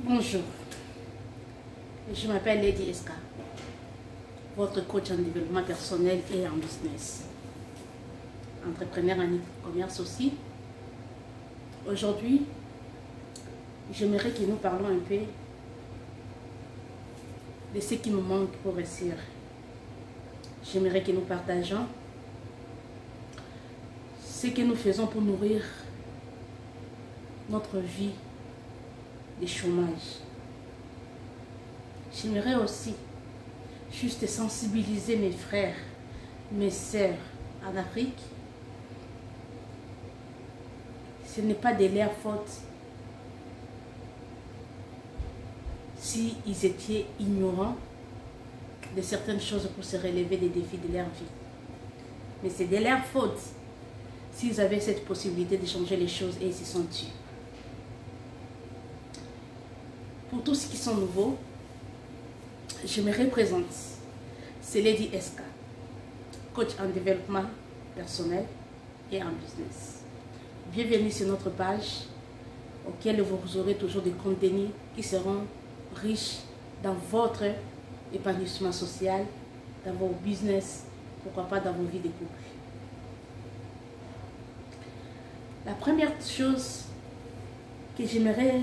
Bonjour, je m'appelle Lady Eska, votre coach en développement personnel et en business, entrepreneur en e-commerce aussi. Aujourd'hui, j'aimerais que nous parlons un peu de ce qui nous manque pour réussir. J'aimerais que nous partageons ce que nous faisons pour nourrir notre vie de chômage. J'aimerais aussi juste sensibiliser mes frères, mes sœurs en Afrique. Ce n'est pas de leur faute s'ils étaient ignorants de certaines choses pour se relever des défis de leur vie. Mais c'est de leur faute s'ils avaient cette possibilité de changer les choses et ils se sont tués. Pour tous ceux qui sont nouveaux, je me représente. C'est Lady Eska, coach en développement personnel et en business. Bienvenue sur notre page, auquel vous aurez toujours des contenus qui seront riches dans votre épanouissement social, dans vos business, pourquoi pas dans vos vies de couple. La première chose que j'aimerais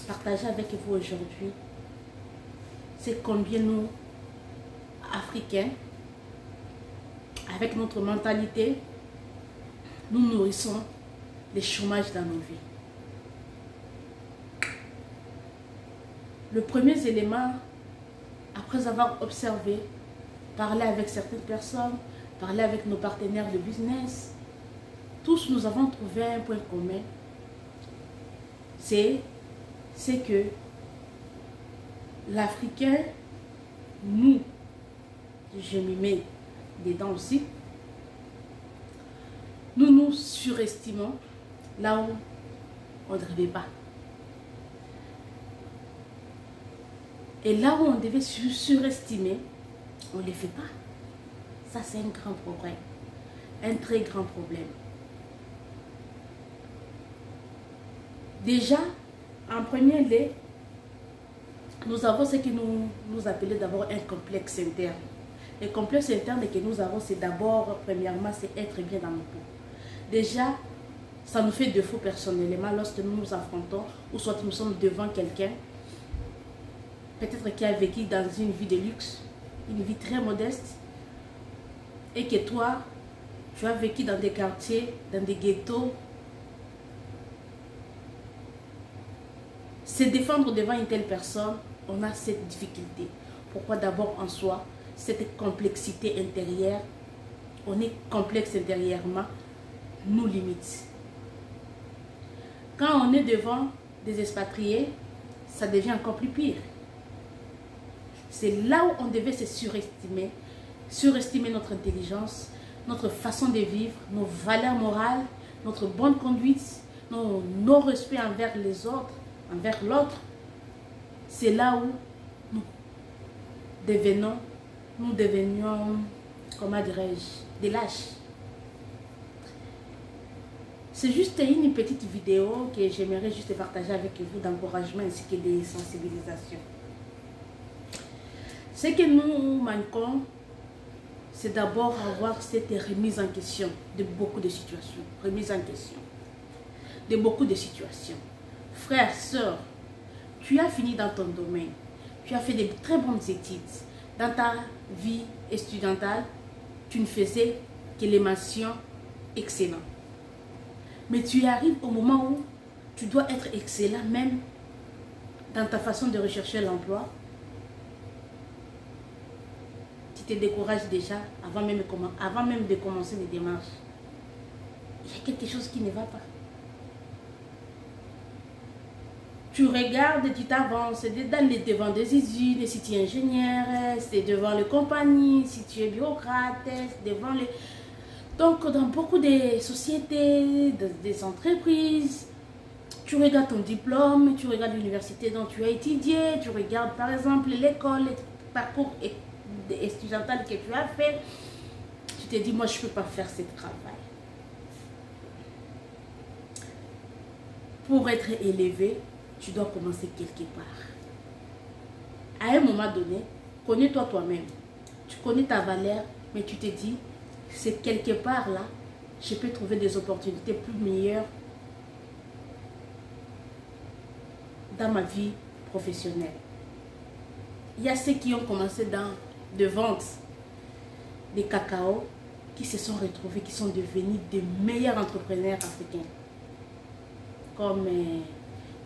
partager avec vous aujourd'hui, c'est combien nous, Africains, avec notre mentalité, nous nourrissons le chômage dans nos vies. Le premier élément, après avoir observé, parlé avec certaines personnes, parlé avec nos partenaires de business, tous nous avons trouvé un point commun, c'est que l'Africain, nous, je m'y mets dedans aussi, nous nous surestimons là où on ne devait pas. Et là où on devait surestimer, on ne le fait pas. Ça, c'est un grand problème. Un très grand problème. Déjà, en premier lieu, nous avons ce que nous appelons d'abord un complexe interne. Le complexe interne que nous avons, c'est d'abord, premièrement, c'est être bien dans nos peaux. Déjà, ça nous fait défaut personnellement lorsque nous nous affrontons, ou soit nous sommes devant quelqu'un, peut-être qui a vécu dans une vie de luxe, une vie très modeste, et que toi, tu as vécu dans des quartiers, dans des ghettos. Se défendre devant une telle personne, on a cette difficulté. Pourquoi? D'abord en soi, cette complexité intérieure, on est complexe intérieurement, nous limite. Quand on est devant des expatriés, ça devient encore plus pire. C'est là où on devait se surestimer notre intelligence, notre façon de vivre, nos valeurs morales, notre bonne conduite, nos respects envers les autres, envers l'autre. C'est là où nous devenions, comment dirais-je, des lâches. C'est juste une petite vidéo que j'aimerais juste partager avec vous d'encouragement ainsi que de sensibilisation. Ce que nous manquons, c'est d'abord avoir cette remise en question de beaucoup de situations. Remise en question de beaucoup de situations. Frère, sœur, tu as fini dans ton domaine. Tu as fait de très bonnes études. Dans ta vie estudiantale, tu ne faisais que les mentions excellentes. Mais tu arrives au moment où tu dois être excellent même dans ta façon de rechercher l'emploi. Tu te décourages déjà avant même de commencer les démarches. Il y a quelque chose qui ne va pas. Tu regardes, tu t'avances devant des usines, si tu es ingénieur, c'est devant les compagnies, si tu es bureaucrate, devant les... Donc, dans beaucoup de sociétés, des entreprises, tu regardes ton diplôme, tu regardes l'université dont tu as étudié, tu regardes par exemple l'école, le parcours estudiantal que tu as fait. Tu te dis, moi, je ne peux pas faire ce travail. pour être élevé, tu dois commencer quelque part. À un moment donné, connais-toi toi-même. Tu connais ta valeur, mais tu te dis, c'est quelque part là, je peux trouver des opportunités plus meilleures dans ma vie professionnelle. Il y a ceux qui ont commencé dans de ventes des cacao, qui se sont retrouvés, qui sont devenus des meilleurs entrepreneurs africains. Comme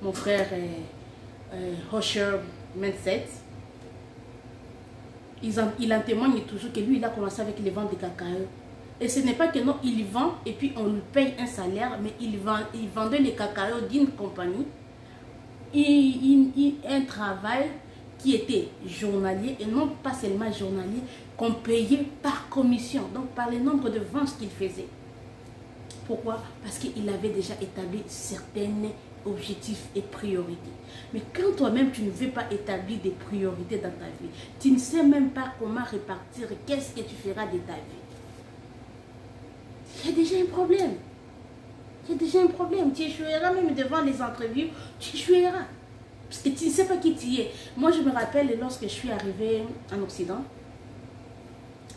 mon frère Hosher Mindset. Il en témoigne toujours que lui, il a commencé avec les ventes de cacao. Et ce n'est pas que non, il vend et puis on lui paye un salaire, mais il vendait les cacao d'une compagnie. Un travail qui était journalier et non pas seulement journalier, qu'on payait par commission, donc par le nombre de ventes qu'il faisait. Pourquoi? Parce qu'il avait déjà établi certains objectifs et priorités. Mais quand toi-même tu ne veux pas établir des priorités dans ta vie, tu ne sais même pas comment répartir, qu'est-ce que tu feras de ta vie. Il y a déjà un problème. Il y a déjà un problème. Tu échoueras même devant les entrevues, tu échoueras. Parce que tu ne sais pas qui tu es. Moi, je me rappelle lorsque je suis arrivée en Occident,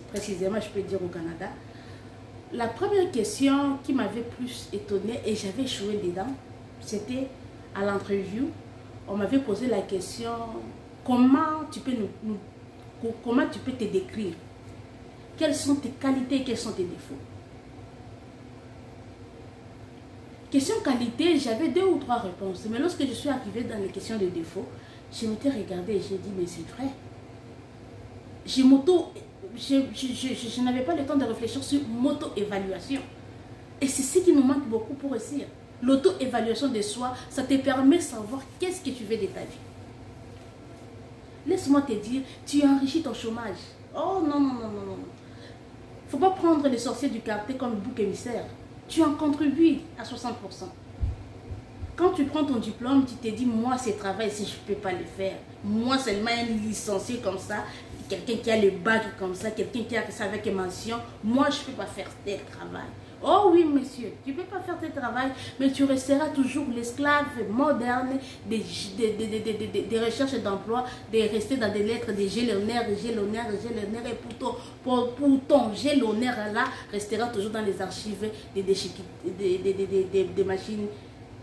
précisément, je peux dire au Canada, la première question qui m'avait plus étonnée, et j'avais échoué dedans, c'était à l'entrevue. On m'avait posé la question, comment tu peux te décrire? Quelles sont tes qualités et quels sont tes défauts? Question qualité, j'avais 2 ou 3 réponses. Mais lorsque je suis arrivée dans les questions de défauts, je m'étais regardée et j'ai dit, mais c'est vrai. Je n'avais pas le temps de réfléchir sur m'auto-évaluation. Et c'est ce qui nous manque beaucoup pour réussir. L'auto-évaluation de soi, ça te permet de savoir qu'est-ce que tu veux de ta vie. Laisse-moi te dire, tu enrichis ton chômage. Oh non, non, non, non, non. Il ne faut pas prendre les sorciers du quartier comme bouc émissaire. Tu en contribues à 60%. Quand tu prends ton diplôme, tu te dis, moi, ce travail, si je ne peux pas le faire. Moi, seulement un licencié comme ça, quelqu'un qui a le bac comme ça, quelqu'un qui a ça avec mention, moi, je ne peux pas faire tel travail. Oh oui, monsieur, tu ne peux pas faire tel travail, mais tu resteras toujours l'esclave moderne des recherches d'emploi, de rester dans des lettres de gélonnaire, et pour ton gélonnaire là, restera toujours dans les archives des machines,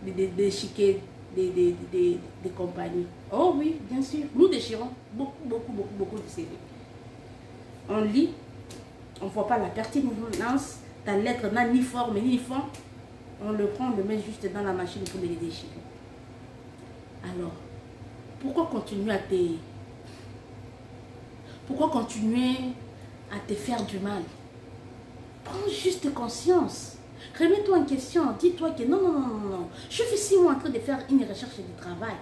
des chiquets, des compagnies. Oh oui, bien sûr, nous déchirons beaucoup de CV. On lit, on ne voit pas la pertinence. Ta lettre n'a ni forme ni fond, on le prend, on le met juste dans la machine pour le déchirer. Alors, pourquoi continuer à te faire du mal? Prends juste conscience. Remets-toi en question. Dis-toi que non, non, non, non, non. Je suis 6 mois en train de faire une recherche de travail.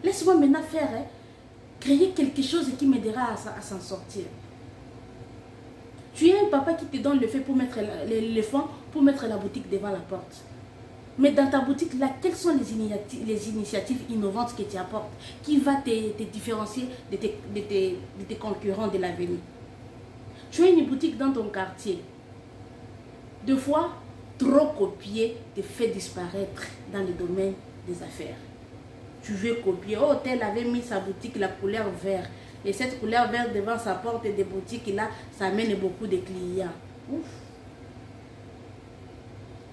Laisse-moi maintenant faire, créer quelque chose qui m'aidera à s'en sortir. Tu es un papa qui te donne le fait pour mettre les fonds, pour mettre la boutique devant la porte. Mais dans ta boutique, là, quelles sont les initiatives innovantes que tu apportes, qui va te différencier de tes concurrents de l'avenir? Tu as une boutique dans ton quartier. 2 fois, trop copier te fait disparaître dans le domaine des affaires. Tu veux copier. Oh, tel avait mis sa boutique la couleur vert. Et cette couleur verte devant sa porte des boutiques là, ça amène beaucoup de clients. Ouf.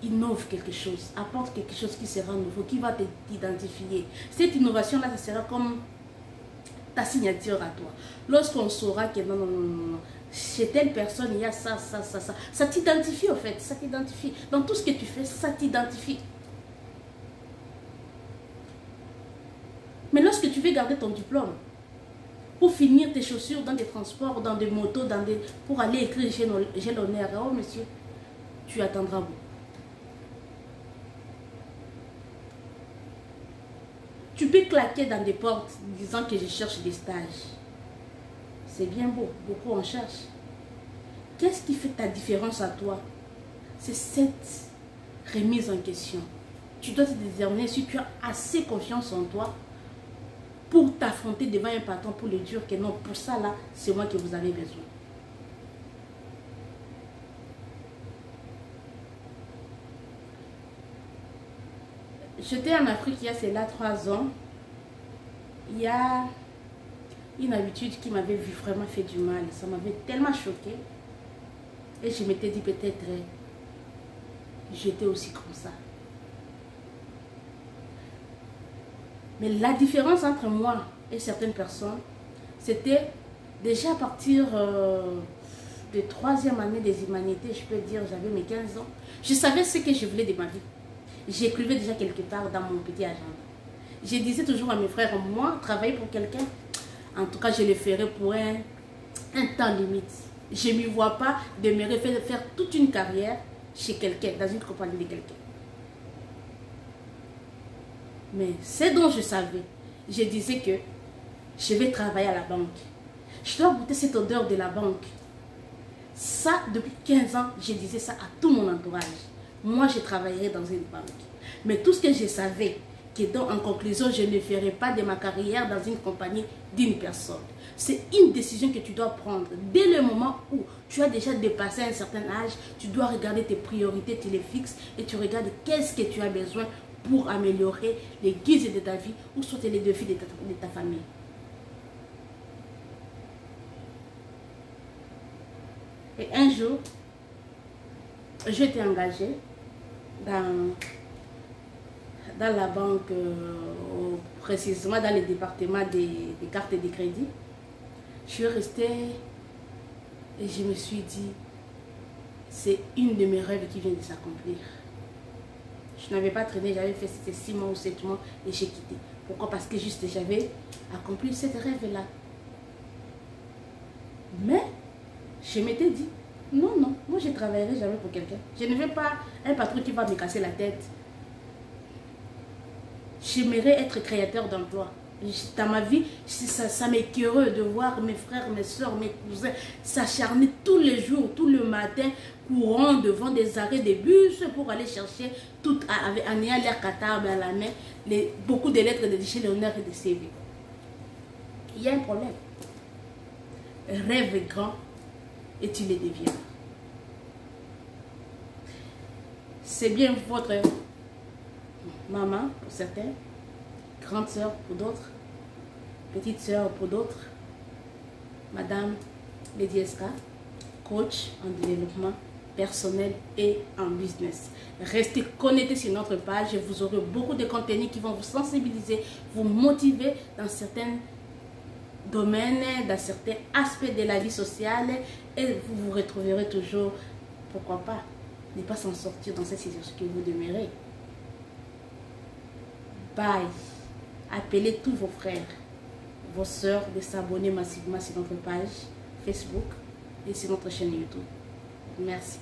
Innove quelque chose, apporte quelque chose qui sera nouveau, qui va t'identifier. Cette innovation-là, ça sera comme ta signature à toi. Lorsqu'on saura que non, non, non, non, chez telle personne, il y a ça, ça, ça, ça. Ça t'identifie en fait, ça t'identifie. Dans tout ce que tu fais, ça t'identifie. Mais lorsque tu veux garder ton diplôme, pour finir tes chaussures dans des transports, dans des motos, pour aller écrire j'ai l'honneur. Oh monsieur, tu attendras beaucoup. Tu peux claquer dans des portes disant que je cherche des stages. C'est bien beau, beaucoup en cherchent. Qu'est-ce qui fait ta différence à toi? C'est cette remise en question. Tu dois te déterminer si tu as assez confiance en toi pour t'affronter devant un patron, pour le dire que non, pour ça là, c'est moi que vous avez besoin. J'étais en Afrique il y a cela 3 ans. Il y a une habitude qui m'avait vraiment fait du mal. Ça m'avait tellement choqué. Et je m'étais dit peut-être j'étais aussi comme ça. Mais la différence entre moi et certaines personnes, c'était déjà à partir de 3e année des humanités, je peux dire, j'avais mes 15 ans. Je savais ce que je voulais de ma vie. J'écrivais déjà quelque part dans mon petit agenda. Je disais toujours à mes frères, moi, travailler pour quelqu'un, en tout cas, je le ferai pour un temps limite. Je ne m'y vois pas de me faire toute une carrière chez quelqu'un, dans une compagnie de quelqu'un. Mais ce dont je savais, je disais que je vais travailler à la banque. Je dois goûter cette odeur de la banque. Ça, depuis 15 ans, je disais ça à tout mon entourage. Moi, je travaillerai dans une banque. Mais tout ce que je savais, que donc, en conclusion, je ne ferai pas de ma carrière dans une compagnie d'une personne. C'est une décision que tu dois prendre. Dès le moment où tu as déjà dépassé un certain âge, tu dois regarder tes priorités, tu les fixes et tu regardes qu'est-ce que tu as besoin pour améliorer les guises de ta vie ou sauter les défis de ta famille. Et un jour, j'étais engagée dans la banque, précisément dans le département des cartes de crédit. Je suis restée et je me suis dit, c'est une de mes rêves qui vient de s'accomplir. Je n'avais pas traîné, j'avais fait 6 mois ou 7 mois et j'ai quitté. Pourquoi? Parce que juste j'avais accompli cette rêve-là. Mais je m'étais dit, non, moi je ne travaillerai jamais pour quelqu'un. Je ne veux pas un patron qui va me casser la tête. J'aimerais être créateur d'emploi. Dans ma vie, ça m'écœurait de voir mes frères, mes soeurs, mes cousins s'acharner tous les jours, tout le matin, courant devant des arrêts de bus pour aller chercher, en ayant l'air cartable à la main, beaucoup de lettres de déchets d'honneur et de CV. Il y a un problème. Rêve grand et tu les deviens. C'est bien votre maman pour certains, grande sœur pour d'autres, petite sœur pour d'autres, Madame Lady SK, coach en développement personnel et en business. Restez connectés sur notre page et vous aurez beaucoup de contenus qui vont vous sensibiliser, vous motiver dans certains domaines, dans certains aspects de la vie sociale et vous vous retrouverez toujours, pourquoi pas, ne pas s'en sortir dans cette situation que vous demeurez. Bye. Appelez tous vos frères, vos soeurs de s'abonner massivement sur notre page Facebook et sur notre chaîne YouTube. Merci.